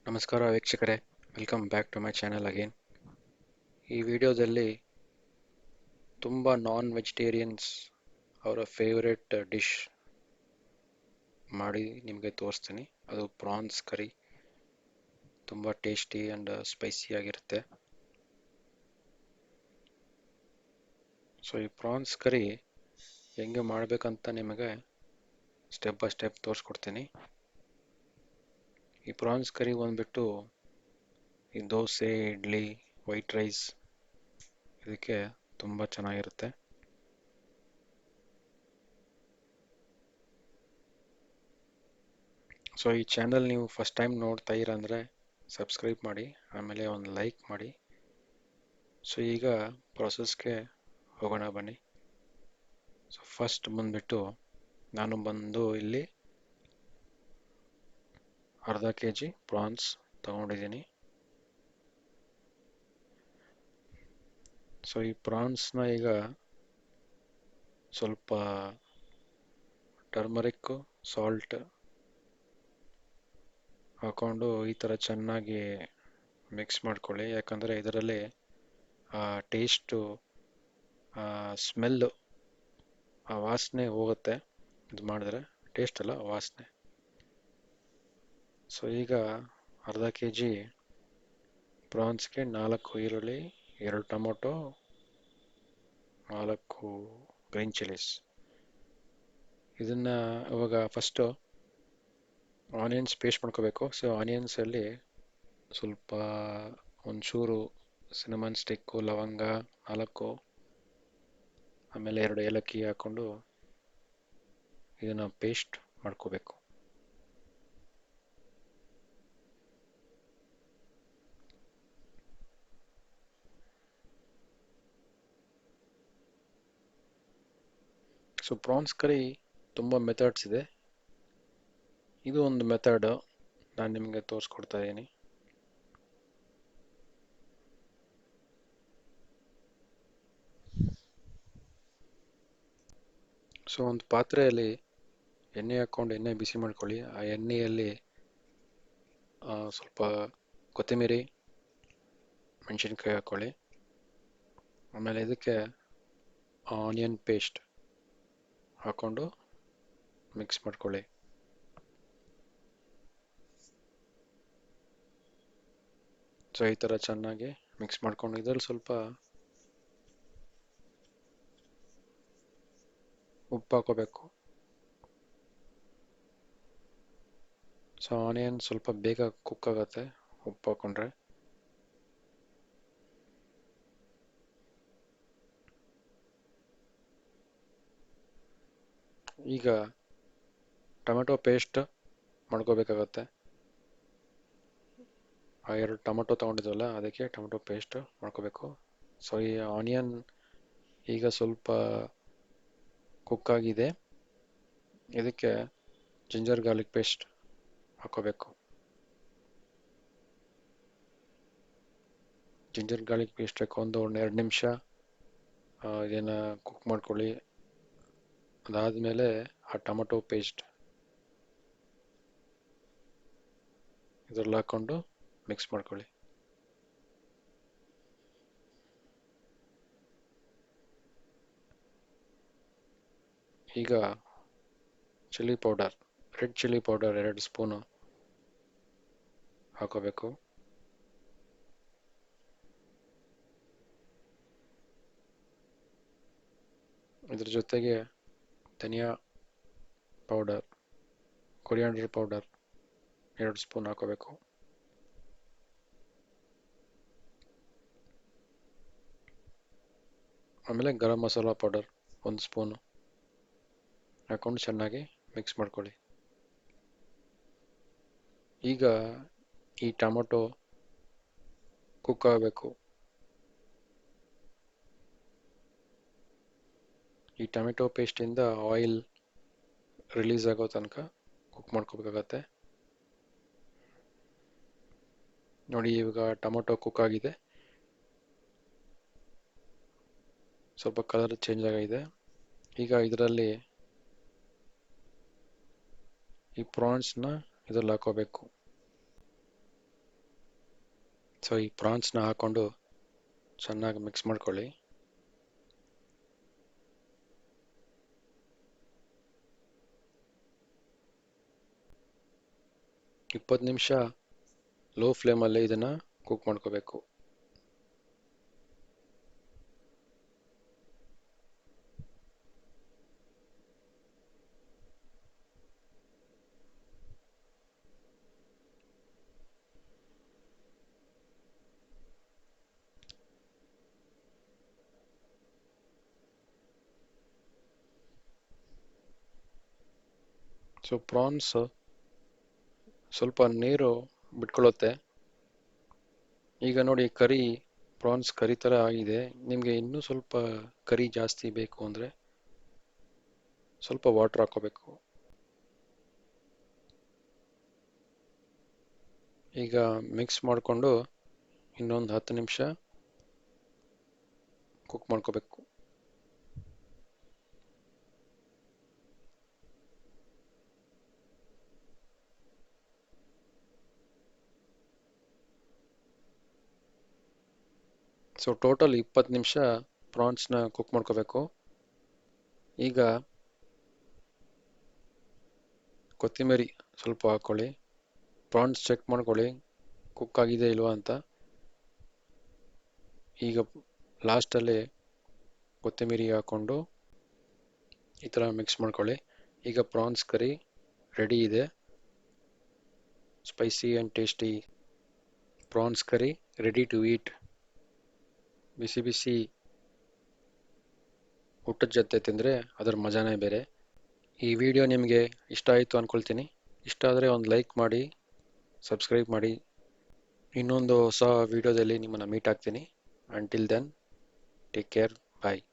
ನಮಸ್ಕಾರ ವೀಕ್ಷಕರೇ, welcome back to my channel again. ಈ ವಿಡಿಯೋದಲ್ಲಿ ತುಂಬ ನಾನ್ ವೆಜಿಟೇರಿಯನ್ಸ್ ಅವರ ಫೇವ್ರೆಟ್ ಡಿಶ್ ಮಾಡಿ ನಿಮಗೆ ತೋರಿಸ್ತೀನಿ. ಅದು ಪ್ರಾನ್ಸ್ ಕರಿ. ತುಂಬ ಟೇಸ್ಟಿ ಆ್ಯಂಡ್ ಸ್ಪೈಸಿ ಆಗಿರುತ್ತೆ. ಸೊ ಈ ಪ್ರಾನ್ಸ್ ಕರಿ ಹೆಂಗೆ ಮಾಡಬೇಕಂತ ನಿಮಗೆ ಸ್ಟೆಪ್ ಬೈ ಸ್ಟೆಪ್ ತೋರಿಸ್ಕೊಡ್ತೀನಿ. ಈ ಪ್ರಾನ್ಸ್ ಕರಿ ಬಂದ್ಬಿಟ್ಟು ಈ ದೋಸೆ, ಇಡ್ಲಿ, ವೈಟ್ ರೈಸ್ ಇದಕ್ಕೆ ತುಂಬ ಚೆನ್ನಾಗಿರುತ್ತೆ. ಸೊ ಈ ಚಾನಲ್ ನೀವು ಫಸ್ಟ್ ಟೈಮ್ ನೋಡ್ತಾ ಇರಂದರೆ ಸಬ್ಸ್ಕ್ರೈಬ್ ಮಾಡಿ, ಆಮೇಲೆ ಒಂದು ಲೈಕ್ ಮಾಡಿ. ಸೊ ಈಗ ಪ್ರೊಸೆಸ್ಗೆ ಹೋಗೋಣ ಬನ್ನಿ. ಸೊ ಫಸ್ಟ್ ಬಂದುಬಿಟ್ಟು ನಾನು ಇಲ್ಲಿ ಅರ್ಧ kg ಪ್ರಾನ್ಸ್ ತಗೊಂಡಿದ್ದೀನಿ. ಸೊ ಈ ಪ್ರಾನ್ಸ್ನ ಈಗ ಸ್ವಲ್ಪ ಟರ್ಮರಿಕ್ಕು, ಸಾಲ್ಟ್ ಹಾಕ್ಕೊಂಡು ಈ ಥರ ಚೆನ್ನಾಗಿ ಮಿಕ್ಸ್ ಮಾಡ್ಕೊಳ್ಳಿ. ಯಾಕಂದರೆ ಇದರಲ್ಲಿ ಟೇಸ್ಟು, ಸ್ಮೆಲ್ಲು, ಆ ವಾಸನೆ ಹೋಗುತ್ತೆ. ಇದು ಮಾಡಿದ್ರೆ ಟೇಸ್ಟ್ ಅಲ್ಲ, ವಾಸನೆ. ಸೊ ಈಗ ಅರ್ಧ kg ಪ್ರಾನ್ಸ್ಗೆ 4 ಈರುಳ್ಳಿ, 2 ಟೊಮೊಟೊ, 4 ಗ್ರೀನ್ ಚಿಲ್ಲೀಸ್. ಇದನ್ನು ಇವಾಗ ಫಸ್ಟು ಆನಿಯನ್ಸ್ ಪೇಸ್ಟ್ ಮಾಡ್ಕೋಬೇಕು. ಸೊ ಆನಿಯನ್ಸಲ್ಲಿ ಸ್ವಲ್ಪ ಒಂಚೂರು ಸಿನಮನ್ ಸ್ಟಿಕ್ಕು, ಲವಂಗ 4, ಆಮೇಲೆ 2 ಏಲಕ್ಕಿ ಹಾಕ್ಕೊಂಡು ಇದನ್ನು ಪೇಸ್ಟ್ ಮಾಡ್ಕೋಬೇಕು. ಸೊ ಪ್ರಾನ್ಸ್ ಕರಿ ತುಂಬ ಮೆಥಡ್ಸ್ ಇದೆ. ಇದು ಒಂದು ಮೆಥಡ್ ನಾನು ನಿಮಗೆ ತೋರಿಸ್ಕೊಡ್ತಾ ಇದ್ದೀನಿ. ಸೊ ಒಂದು ಪಾತ್ರೆಯಲ್ಲಿ ಎಣ್ಣೆ ಹಾಕ್ಕೊಂಡು ಎಣ್ಣೆ ಬಿಸಿ ಮಾಡ್ಕೊಳ್ಳಿ. ಆ ಎಣ್ಣೆಯಲ್ಲಿ ಸ್ವಲ್ಪ ಕೊತ್ತಂಬರಿ, ಮೆಣಸಿನ್ಕಾಯಿ ಹಾಕ್ಕೊಳ್ಳಿ. ಆಮೇಲೆ ಇದಕ್ಕೆ ಆನಿಯನ್ ಪೇಸ್ಟ್ ಹಾಕ್ಕೊಂಡು ಮಿಕ್ಸ್ ಮಾಡ್ಕೊಳ್ಳಿ. ಸೊ ಈ ಥರ ಚೆನ್ನಾಗಿ ಮಿಕ್ಸ್ ಮಾಡ್ಕೊಂಡು ಇದರಲ್ಲಿ ಸ್ವಲ್ಪ ಉಪ್ಪು ಹಾಕೋಬೇಕು. ಸೊ ಆನಿಯನ್ ಸ್ವಲ್ಪ ಬೇಗ ಕುಕ್ ಆಗುತ್ತೆ ಉಪ್ಪು ಹಾಕ್ಕೊಂಡ್ರೆ. ಈಗ ಟೊಮೆಟೊ ಪೇಸ್ಟ್ ಮಾಡ್ಕೋಬೇಕಾಗತ್ತೆ. ಆ 2 ಟೊಮೆಟೊ ತೊಗೊಂಡಿದ್ವಲ್ಲ, ಅದಕ್ಕೆ ಟೊಮೆಟೊ ಪೇಸ್ಟ್ ಮಾಡ್ಕೋಬೇಕು. ಸೊ ಈ ಆನಿಯನ್ ಈಗ ಸ್ವಲ್ಪ ಕುಕ್ ಆಗಿದೆ. ಇದಕ್ಕೆ ಜಿಂಜರ್ ಗಾರ್ಲಿಕ್ ಪೇಸ್ಟ್ ಹಾಕೋಬೇಕು. ಜಿಂಜರ್ ಗಾರ್ಲಿಕ್ ಪೇಸ್ಟ್ ಹಾಕೊಂಡು 2 ನಿಮಿಷ ಇದನ್ನು ಕುಕ್ ಮಾಡ್ಕೊಳ್ಳಿ. ಅದಾದಮೇಲೆ ಆ ಟೊಮೆಟೊ ಪೇಸ್ಟ್ ಇದರಲ್ಲಿ ಹಾಕ್ಕೊಂಡು ಮಿಕ್ಸ್ ಮಾಡ್ಕೊಳ್ಳಿ. ಈಗ chilli powder, red chilli powder 2 spoon ಹಾಕೋಬೇಕು. ಇದ್ರ ಜೊತೆಗೆ ಧನಿಯಾ ಪೌಡರ್, ಕೊರಿಯಾಂಡರ್ ಪೌಡರ್ 2 ಸ್ಪೂನ್ ಹಾಕೋಬೇಕು. ಆಮೇಲೆ ಗರಂ ಮಸಾಲ ಪೌಡರ್ 1 ಸ್ಪೂನು ಹಾಕೊಂಡು ಚೆನ್ನಾಗಿ ಮಿಕ್ಸ್ ಮಾಡ್ಕೊಳ್ಳಿ. ಈಗ ಈ ಟೊಮೊಟೊ ಕುಕ್ ಆಗಬೇಕು. ಈ ಟೊಮೆಟೊ ಪೇಸ್ಟಿಂದ ಆಯಿಲ್ ರಿಲೀಸ್ ಆಗೋ ತನಕ ಕುಕ್ ಮಾಡ್ಕೋಬೇಕಾಗತ್ತೆ. ನೋಡಿ, ಇವಾಗ ಟೊಮೊಟೊ ಕುಕ್ ಆಗಿದೆ, ಸ್ವಲ್ಪ ಕಲರ್ ಚೇಂಜ್ ಆಗಿದೆ. ಈಗ ಇದರಲ್ಲಿ ಈ ಪ್ರಾನ್ಸ್ನ ಇದರಲ್ಲಿ ಹಾಕೋಬೇಕು. ಸೊ ಈ ಪ್ರಾನ್ಸ್ನ ಹಾಕ್ಕೊಂಡು ಚೆನ್ನಾಗಿ ಮಿಕ್ಸ್ ಮಾಡ್ಕೊಳ್ಳಿ. ಇಪ್ಪತ್ತು ನಿಮಿಷ ಲೋ ಫ್ಲೇಮಲ್ಲಿ ಇದನ್ನು ಕುಕ್ ಮಾಡ್ಕೋಬೇಕು. ಸೊ ಪ್ರಾನ್ಸ್ ಸ್ವಲ್ಪ ನೀರು ಬಿಟ್ಕೊಳ್ಳುತ್ತೆ. ಈಗ ನೋಡಿ ಪ್ರಾನ್ಸ್ ಕರಿ ಥರ ಆಗಿದೆ. ನಿಮಗೆ ಇನ್ನೂ ಸ್ವಲ್ಪ ಕರಿ ಜಾಸ್ತಿ ಬೇಕು ಅಂದರೆ ಸ್ವಲ್ಪ ವಾಟರ್ ಹಾಕೋಬೇಕು. ಈಗ ಮಿಕ್ಸ್ ಮಾಡಿಕೊಂಡು ಇನ್ನೊಂದು 10 ನಿಮಿಷ ಕುಕ್ ಮಾಡ್ಕೋಬೇಕು. ಸೊ ಟೋಟಲ್ 20 ನಿಮಿಷ ಪ್ರಾನ್ಸ್ನ ಕುಕ್ ಮಾಡ್ಕೋಬೇಕು. ಈಗ ಕೊತ್ತಂಬರಿ ಸ್ವಲ್ಪ ಹಾಕ್ಕೊಳ್ಳಿ. ಪ್ರಾನ್ಸ್ ಚೆಕ್ ಮಾಡ್ಕೊಳ್ಳಿ ಕುಕ್ ಆಗಿದೆ ಇಲ್ವಾ ಅಂತ. ಈಗ ಲಾಸ್ಟಲ್ಲಿ ಕೊತ್ತಂಬರಿ ಹಾಕ್ಕೊಂಡು ಈ ಥರ ಮಿಕ್ಸ್ ಮಾಡ್ಕೊಳ್ಳಿ. ಈಗ ಪ್ರಾನ್ಸ್ ಕರಿ ರೆಡಿ ಇದೆ. Spicy and tasty prawns curry ready to eat. ಬಿಸಿ ಬಿಸಿ ಊಟದ ಜೊತೆ ತಿಂದರೆ ಅದರ ಮಜಾನೇ ಬೇರೆ. ಈ ವಿಡಿಯೋ ನಿಮಗೆ ಇಷ್ಟ ಆಯಿತು ಅಂದ್ಕೊಳ್ತೀನಿ. ಇಷ್ಟ ಆದರೆ ಒಂದು ಲೈಕ್ ಮಾಡಿ, ಸಬ್ಸ್ಕ್ರೈಬ್ ಮಾಡಿ. ಇನ್ನೊಂದು ಹೊಸ ವಿಡಿಯೋದಲ್ಲಿ ನಿಮ್ಮನ್ನು ಮೀಟ್ ಆಗ್ತೀನಿ. ಅಂಟಿಲ್ ದೆನ್, ಟೇಕ್ ಕೇರ್, ಬಾಯ್.